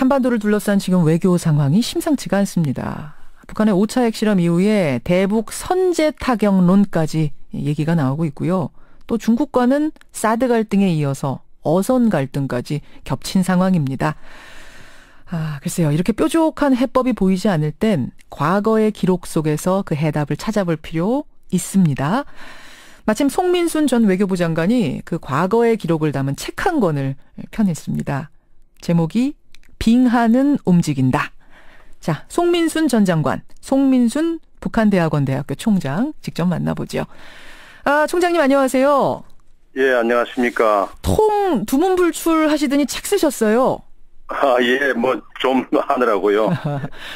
한반도를 둘러싼 지금 외교 상황이 심상치가 않습니다. 북한의 5차 핵실험 이후에 대북 선제 타격론까지 얘기가 나오고 있고요. 또 중국과는 사드 갈등에 이어서 어선 갈등까지 겹친 상황입니다. 글쎄요. 이렇게 뾰족한 해법이 보이지 않을 땐 과거의 기록 속에서 그 해답을 찾아볼 필요 있습니다. 마침 송민순 전 외교부 장관이 그 과거의 기록을 담은 책 한 권을 펴냈습니다. 제목이 빙하는 움직인다. 자, 송민순 전 장관, 송민순 북한대학원대학교 총장 직접 만나보죠. 총장님 안녕하세요. 예, 안녕하십니까. 두문불출 하시더니 책 쓰셨어요. 예, 좀 하느라고요.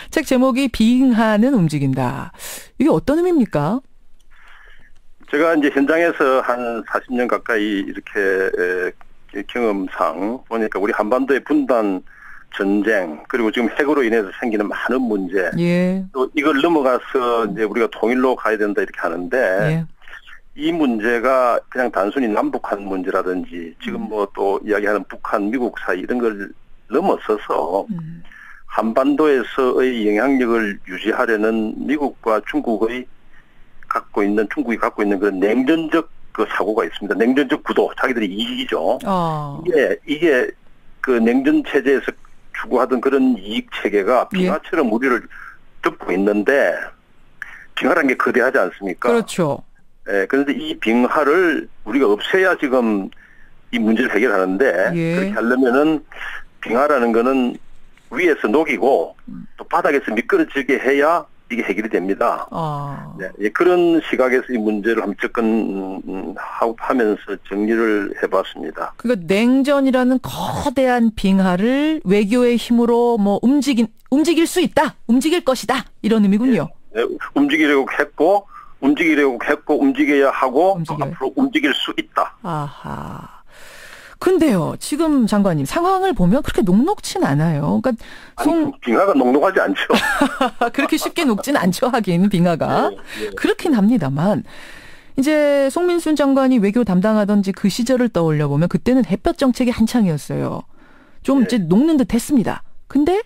책 제목이 빙하는 움직인다. 이게 어떤 의미입니까? 제가 이제 현장에서 한 40년 가까이 이렇게 경험상 보니까 우리 한반도의 분단, 전쟁, 그리고 지금 핵으로 인해서 생기는 많은 문제, 예. 또 이걸 넘어가서 이제 우리가 통일로 가야 된다 이렇게 하는데, 예. 이 문제가 그냥 단순히 남북한 문제라든지 지금 또 이야기하는 북한, 미국 사이 이런 걸 넘어서서 한반도에서의 영향력을 유지하려는 미국과 중국이 갖고 있는 그런 냉전적 그 사고가 있습니다. 냉전적 구도, 자기들이 이익이죠. 이게 그 냉전 체제에서 추구하던 그런 이익 체계가 빙하처럼 우리를 덮고 있는데, 빙하라는 게 거대하지 않습니까? 그렇죠. 예, 그런데 이 빙하를 우리가 없애야 지금 이 문제를 해결하는데, 예. 그렇게 하려면은 빙하라는 거는 위에서 녹이고 또 바닥에서 미끄러지게 해야 이게 해결이 됩니다. 네, 그런 시각에서 이 문제를 한번 접근하면서 정리를 해봤습니다. 그러니까 냉전이라는 거대한 빙하를 외교의 힘으로 움직일 수 있다, 움직일 것이다 이런 의미군요. 네, 움직이려고 했고 움직여야 하고 앞으로 움직일 수 있다. 아하. 근데요, 지금 장관님 상황을 보면 그렇게 녹록진 않아요. 그러니까 빙하가 녹록하지 않죠. 그렇게 쉽게 녹진 않죠, 하긴 빙하가. 네. 그렇긴 합니다만 이제 송민순 장관이 외교 담당하던 그 시절을 떠올려 보면 그때는 햇볕 정책이 한창이었어요. 좀 이제 녹는 듯 했습니다. 근데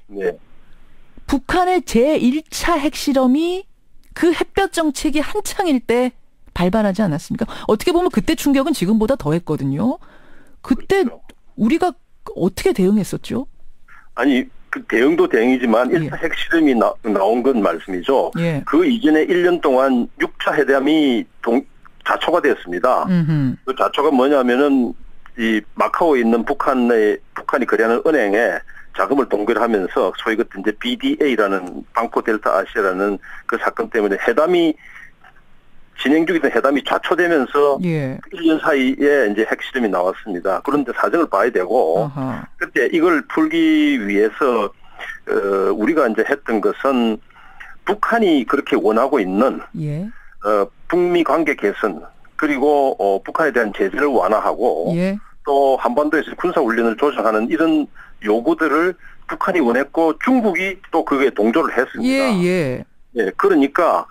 북한의 제1차 핵실험이 그 햇볕 정책이 한창일 때 발발하지 않았습니까? 어떻게 보면 그때 충격은 지금보다 더했거든요. 그때 우리가 어떻게 대응했었죠? 아니, 그 대응도 대응이지만 1차 핵실험이 나온 건 말씀이죠. 예. 그 이전에 1년 동안 6차 회담이 자초가 되었습니다. 그 자초가 뭐냐면은 이 마카오에 있는 북한이 거래하는 은행에 자금을 동결하면서 소위 그때 이제 BDA라는 방코 델타 아시아라는 그 사건 때문에 진행 중이던 회담이 좌초되면서 1년 사이에 이제 핵실험이 나왔습니다. 그런데 사정을 봐야 되고, 그때 이걸 풀기 위해서, 우리가 이제 했던 것은 북한이 그렇게 원하고 있는, 북미 관계 개선, 그리고, 북한에 대한 제재를 완화하고, 또 한반도에서 군사훈련을 조정하는 이런 요구들을 북한이 원했고, 중국이 또 그게 동조를 했습니다. 그러니까,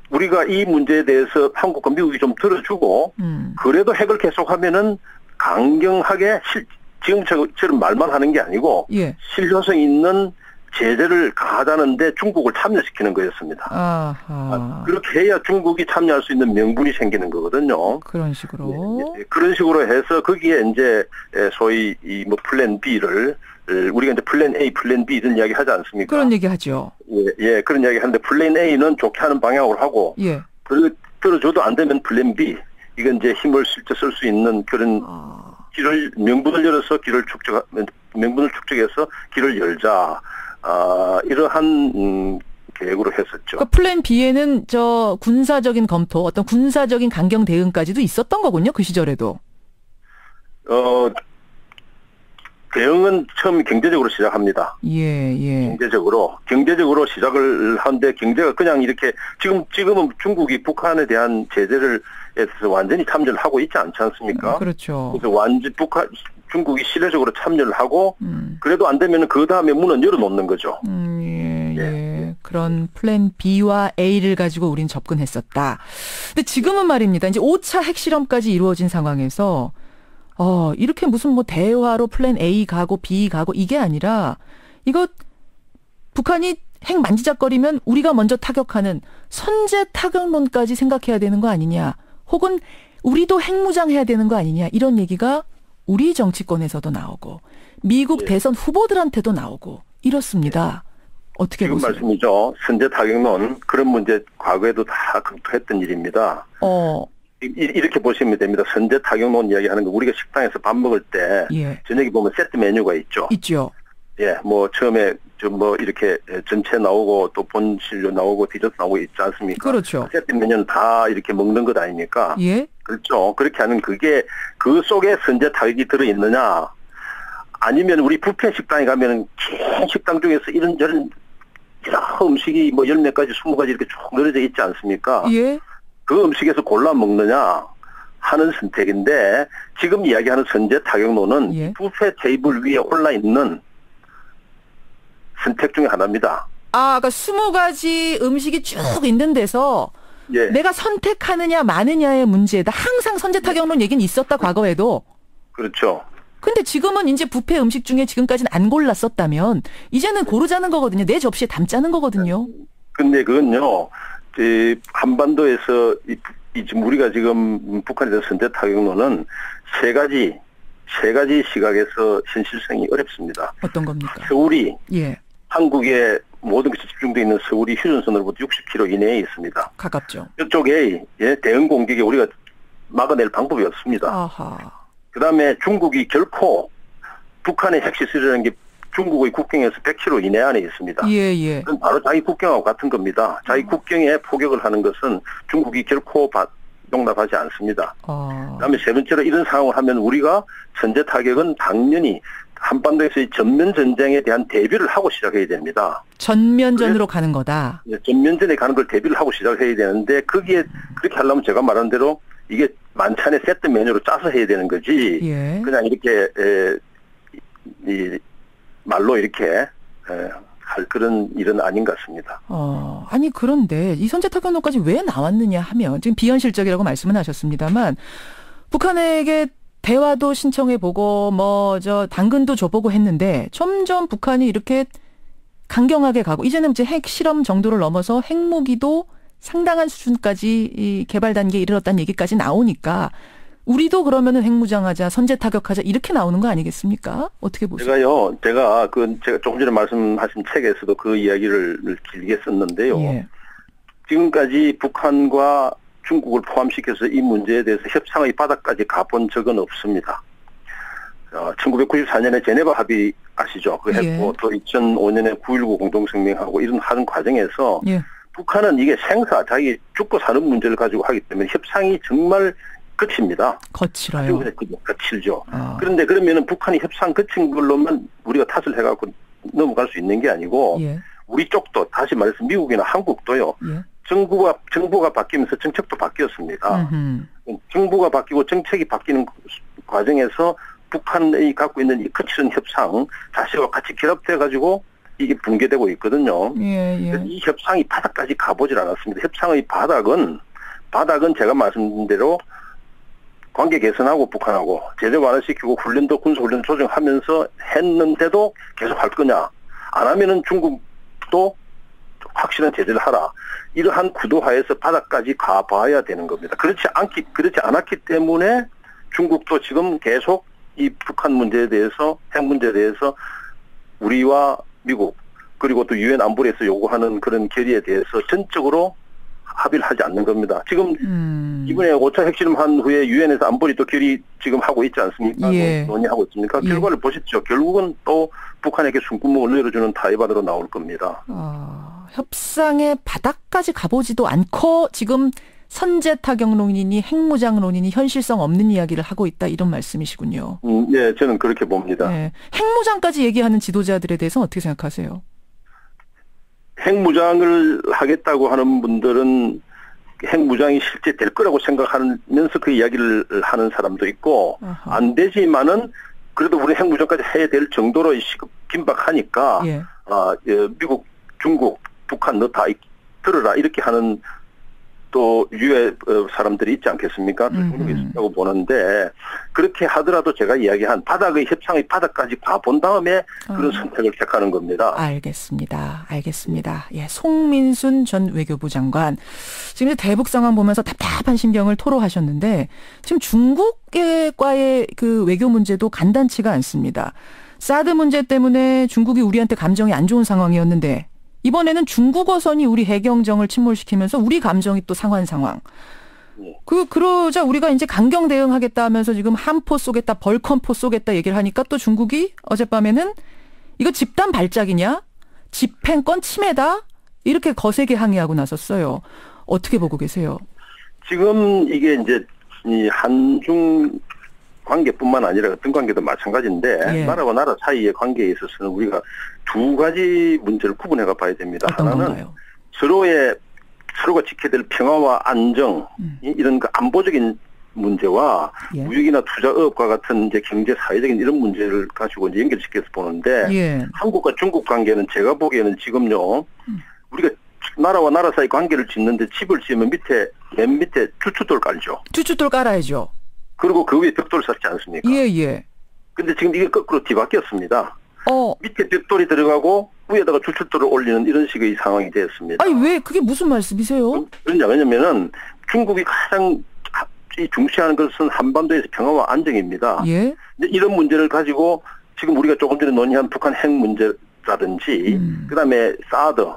우리가 이 문제에 대해서 한국과 미국이 좀 들어주고 그래도 핵을 계속하면은 강경하게 지금처럼 말만 하는 게 아니고 실효성 있는 제재를 가하자는데 중국을 참여시키는 거였습니다. 그렇게 해야 중국이 참여할 수 있는 명분이 생기는 거거든요. 그런 식으로. 그런 식으로 해서 거기에 이제 소위 플랜 B를 우리가 이제 플랜 A, 플랜 B 이런 이야기 하지 않습니까? 그런 얘기 하죠. 그런 이야기 하는데 플랜 A는 좋게 하는 방향으로 하고 들어줘도 안 되면 플랜 B 이건 이제 힘을 실제 쓸 수 있는 그런 명분을 열어서 명분을 축적해서 길을 열자. 이러한 계획으로 했었죠. 그러니까 플랜 B에는 군사적인 검토, 어떤 군사적인 강경 대응까지도 있었던 거군요. 그 시절에도. 대응은 처음 경제적으로 시작합니다. 경제적으로 시작을 하는데 경제가 그냥 이렇게 지금은 중국이 북한에 대한 제재를 해서 완전히 참여를 하고 있지 않지 않습니까? 그렇죠. 그래서 중국이 실효적으로 참여를 하고 그래도 안 되면 그 다음에 문은 열어놓는 거죠. 그런 플랜 B와 A를 가지고 우린 접근했었다. 근데 지금은 말입니다. 이제 5차 핵실험까지 이루어진 상황에서 이렇게 무슨 뭐 대화로 플랜 A 가고 B 가고 이게 아니라 이거 북한이 핵 만지작거리면 우리가 먼저 타격하는 선제 타격론까지 생각해야 되는 거 아니냐. 혹은 우리도 핵무장해야 되는 거 아니냐. 이런 얘기가 우리 정치권에서도 나오고 미국 대선 후보들한테도 나오고 이렇습니다. 어떻게 지금 보세요? 말씀이죠. 선제 타격론 그런 문제 과거에도 다 검토했던 일입니다. 이렇게 보시면 됩니다. 선제 타격론 이야기하는 거 우리가 식당에서 밥 먹을 때 저녁에 보면 세트 메뉴가 있죠. 있죠. 예, 뭐 처음에 좀 뭐 이렇게 전체 나오고 또 본실료 나오고 디저트 나오고 있지 않습니까? 그렇죠. 세트 메뉴는 다 이렇게 먹는 것 아닙니까? 예. 그렇죠. 그렇게 하는 그게 그 속에 선제 타격이 들어 있느냐? 아니면 우리 뷔페 식당에 가면은 긴 식당 중에서 이런저런 여러 음식이 뭐 10몇 가지, 20가지 이렇게 쭉 늘어져 있지 않습니까? 예. 그 음식에서 골라 먹느냐 하는 선택인데 지금 이야기하는 선제 타격론은 뷔페 테이블 위에 올라 있는 선택 중에 하나입니다. 그러니까 20가지 음식이 쭉 있는 데서 내가 선택하느냐 마느냐의 문제다. 항상 선제 타격론 얘기는 있었다 과거에도. 그렇죠. 근데 지금은 이제 뷔페 음식 중에 지금까지는 안 골랐었다면 이제는 고르자는 거거든요. 내 접시에 담자는 거거든요. 근데 그건요. 한반도에서 지금 우리가 지금 북한에 대한 선제 타격론은 세 가지 시각에서 현실성이 어렵습니다. 어떤 겁니까? 서울이 한국의 모든 것이 집중되어 있는 서울이 휴전선으로부터 60km 이내에 있습니다. 가깝죠. 이쪽에 대응 공격에 우리가 막아낼 방법이 없습니다. 아하. 그다음에 중국이 결코 북한의 핵시설이라는 게 중국의 국경에서 100km 이내 안에 있습니다. 그건 바로 자기 국경하고 같은 겁니다. 자기 국경에 포격을 하는 것은 중국이 결코 용납하지 않습니다. 그다음에 세 번째로 이런 상황을 하면 우리가 선제 타격은 당연히 한반도에서의 전면 전쟁에 대한 대비를 하고 시작해야 됩니다. 전면전으로 가는 거다. 전면전에 가는 걸 대비를 하고 시작해야 되는데 그게 그렇게 하려면 제가 말한 대로 이게 만찬의 세트 메뉴로 짜서 해야 되는 거지. 그냥 이렇게 말로 이렇게 할 그런 일은 아닌 것 같습니다. 아니 그런데 이 선제 타격론까지 왜 나왔느냐 하면 지금 비현실적이라고 말씀은 하셨습니다만 북한에게 대화도 신청해보고 당근도 줘보고 했는데 점점 북한이 이렇게 강경하게 가고 이제는 이제 핵 실험 정도를 넘어서 핵무기도 상당한 수준까지 개발 단계에 이르렀다는 얘기까지 나오니까 우리도 그러면은 핵무장하자, 선제 타격하자 이렇게 나오는 거 아니겠습니까? 어떻게 보세요? 제가 조금 전에 말씀하신 책에서도 그 이야기를 길게 썼는데요. 지금까지 북한과 중국을 포함시켜서 이 문제에 대해서 협상의 바닥까지 가본 적은 없습니다. 1994년에 제네바 합의 아시죠? 그 했고 또 2005년에 9.19 공동성명하고 이런 하는 과정에서 북한은 이게 자기 죽고 사는 문제를 가지고 하기 때문에 협상이 정말 거칩니다. 거칠어요. 거칠죠. 그런데 그러면은 북한이 협상 거친 걸로만 우리가 탓을 해갖고 넘어갈 수 있는 게 아니고 우리 쪽도 다시 말해서 미국이나 한국도요. 정부가 바뀌면서 정책도 바뀌었습니다. 정부가 바뀌고 정책이 바뀌는 과정에서 북한이 갖고 있는 이 거칠은 협상 자체와 같이 결합돼가지고 이게 붕괴되고 있거든요. 이 협상이 바닥까지 가보질 않았습니다. 협상의 바닥은 제가 말씀드린 대로 관계 개선하고 북한하고 제재 완화시키고 군사훈련 조정하면서 했는데도 계속 할 거냐. 안 하면은 중국도 확실한 제재를 하라. 이러한 구도하에서 바닥까지 가봐야 되는 겁니다. 그렇지 않았기 때문에 중국도 지금 계속 이 북한 문제에 대해서 핵 문제에 대해서 우리와 미국 그리고 또 유엔 안보리에서 요구하는 그런 결의에 대해서 전적으로 합의를 하지 않는 겁니다. 지금 이번에 5차 핵실험 한 후에 유엔에서 안보리 또 결의 지금 하고 있지 않습니까? 논의하고 있습니까? 결과를 보십시오. 결국은 또 북한에게 숨구멍을 열어주는 타이반으로 나올 겁니다. 협상의 바닥까지 가보지도 않고 지금 선제 타격론이니 핵무장론이니 현실성 없는 이야기를 하고 있다 이런 말씀이시군요. 네, 저는 그렇게 봅니다. 핵무장까지 얘기하는 지도자들에 대해서는 어떻게 생각하세요? 핵무장을 하겠다고 하는 분들은 핵무장이 실제 될 거라고 생각하면서 그 이야기를 하는 사람도 있고 안 되지만은 그래도 우리 핵무장까지 해야 될 정도로 또 유해 사람들이 있지 않겠습니까? 중국에 있다고 보는데 그렇게 하더라도 제가 이야기한 바닥의 협상의 바닥까지 봐본 다음에 그런 선택을 택하는 겁니다. 알겠습니다. 예, 송민순 전 외교부 장관 지금 대북 상황 보면서 답답한 심경을 토로하셨는데 지금 중국과의 그 외교 문제도 간단치가 않습니다. 사드 문제 때문에 중국이 우리한테 감정이 안 좋은 상황이었는데 이번에는 중국어선이 우리 해경정을 침몰시키면서 우리 감정이 또 상한 상황. 그러자 우리가 이제 강경 대응하겠다 하면서 지금 함포 쏘겠다, 벌컨포 쏘겠다 얘기를 하니까 또 중국이 어젯밤에는 이거 집단 발작이냐? 집행권 침해다? 이렇게 거세게 항의하고 나섰어요. 어떻게 보고 계세요? 지금 이게 이제 이 한중 관계뿐만 아니라 어떤 관계도 마찬가지인데 나라와 나라 사이의 관계에 있어서는 우리가 두 가지 문제를 구분해가 봐야 됩니다. 하나는 건가요? 서로가 지켜야 될 평화와 안정 이런 그 안보적인 문제와 무역이나 투자업과 같은 이제 경제 사회적인 이런 문제를 가지고 이제 연결시켜서 보는데 한국과 중국 관계는 제가 보기에는 지금요 우리가 나라와 나라 사이 관계를 짓는데 집을 지으면 맨 밑에 주춧돌 깔죠. 주춧돌 깔아야죠. 그리고 그 위에 벽돌을 쌓지 않습니까? 예. 근데 지금 이게 거꾸로 뒤바뀌었습니다. 밑에 벽돌이 들어가고 위에다가 주춧돌을 올리는 이런 식의 상황이 되었습니다. 아니 왜 그게 무슨 말씀이세요? 왜냐면은 중국이 가장 중시하는 것은 한반도에서 평화와 안정입니다. 예. 근데 이런 문제를 가지고 지금 우리가 조금 전에 논의한 북한 핵 문제라든지 그다음에 사드.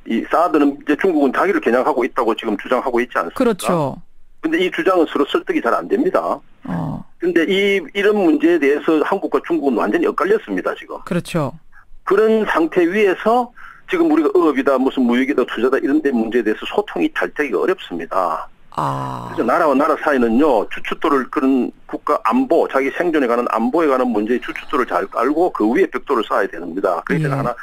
이 사드는 이제 중국은 자기를 겨냥하고 있다고 지금 주장하고 있지 않습니까? 그렇죠. 근데 이 주장은 서로 설득이 잘 안 됩니다. 근데 이런 문제에 대해서 한국과 중국은 완전히 엇갈렸습니다, 지금. 그렇죠. 그런 상태 위에서 지금 우리가 어업이다, 무슨 무역이다, 투자다 이런 데 문제에 대해서 소통이 잘 되기가 어렵습니다. 그래서 나라와 나라 사이는요, 주춧돌을 그런 국가 안보, 자기 생존에 관한 안보에 관한 문제에 주춧돌을 잘 깔고 그 위에 벽돌을 쌓아야 됩니다. 그래서 하나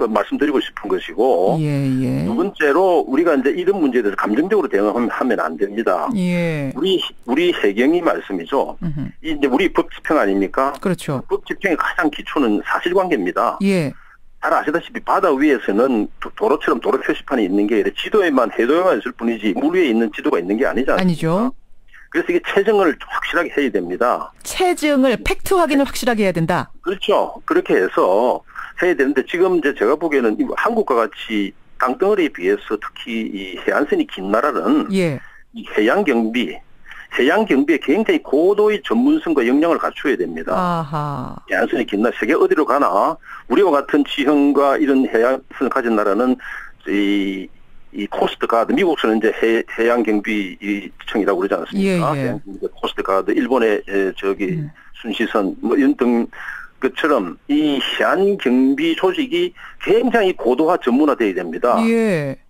말씀드리고 싶은 것이고 두 번째로 우리가 이제 이런 문제에 대해서 감정적으로 대응하면 안 됩니다. 우리 해경이 말씀이죠. 이제 우리 법 집행 아닙니까? 그렇죠. 법 집행의 가장 기초는 사실관계입니다. 잘 아시다시피 바다 위에서는 도로처럼 도로 표시판이 있는 게 아니라 지도에만 해도에만 있을 뿐이지 물 위에 있는 지도가 있는 게 아니지 않습니까? 아니죠. 그래서 이게 체증을 확실하게 해야 됩니다. 체증을 팩트 확인을 확실하게 해야 된다. 그렇죠. 그렇게 해서 해야 되는데 지금 이제 제가 보기에는 한국과 같이 땅덩어리에 비해서 특히 이 해안선이 긴 나라는 이 해양 경비에 굉장히 고도의 전문성과 역량을 갖춰야 됩니다. 해안선이 긴 나라 세계 어디로 가나 우리와 같은 지형과 이런 해안선을 가진 나라는 이 코스트 가드, 미국에서는 이제 해양 경비청이라고 그러지 않습니까? 코스트 가드, 일본의 순시선 뭐 이런 등 것처럼 이 해안 경비 조직이 굉장히 고도화 전문화되어야 됩니다.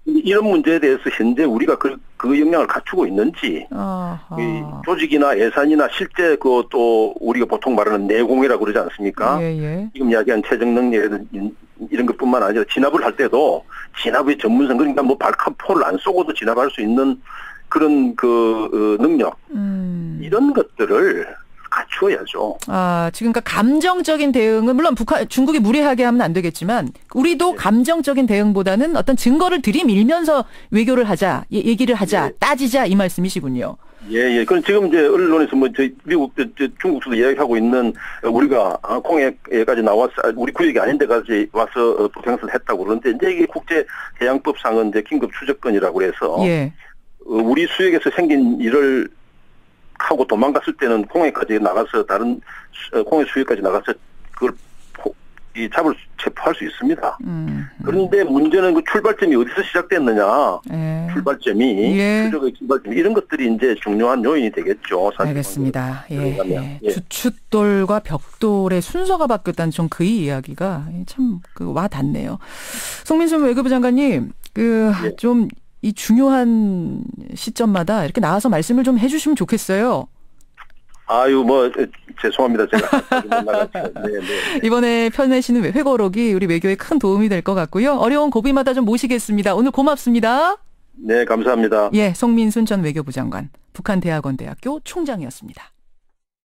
이런 문제에 대해서 현재 우리가 그 역량을 갖추고 있는지 이 조직이나 예산이나 실제 또 우리가 보통 말하는 내공이라고 그러지 않습니까? 지금 이야기한 체증 능력 이런 것뿐만 아니라 진압을 할 때도 진압의 전문성 그러니까 뭐 발칸포를 안 쏘고도 진압할 수 있는 그런 능력 이런 것들을 갖추어야죠. 지금 그러니까 감정적인 대응은 물론 중국이 무례하게 하면 안 되겠지만 우리도 감정적인 대응보다는 어떤 증거를 들이밀면서 외교를 하자, 얘기를 하자, 따지자 이 말씀이시군요. 그럼 지금 이제 언론에서 뭐 미국, 중국에서도 이야기하고 있는 우리가 공해까지 나와서 우리 구역이 아닌 데까지 와서 북행선을 했다고 그러는데 이제 이게 국제 해양법상은 이제 긴급 추적권이라고 해서 우리 수역에서 생긴 일을 하고 도망갔을 때는 공해까지 나가서 다른 공해 수역까지 나가서 그걸 체포할 수 있습니다. 그런데 문제는 그 출발점이 어디서 시작됐느냐. 출발점이 이런 것들이 이제 중요한 요인이 되겠죠. 사실 알겠습니다. 주춧돌과 벽돌의 순서가 바뀌었다는 좀 그 이야기가 참 와 닿네요. 송민순 외교부 장관님, 좀 이 중요한 시점마다 이렇게 나와서 말씀을 좀 해주시면 좋겠어요. 죄송합니다. 제가. 이번에 펴내시는 회고록이 우리 외교에 큰 도움이 될 것 같고요. 어려운 고비마다 좀 모시겠습니다. 오늘 고맙습니다. 네, 감사합니다. 송민순 전 외교부 장관, 북한대학원대학교 총장이었습니다.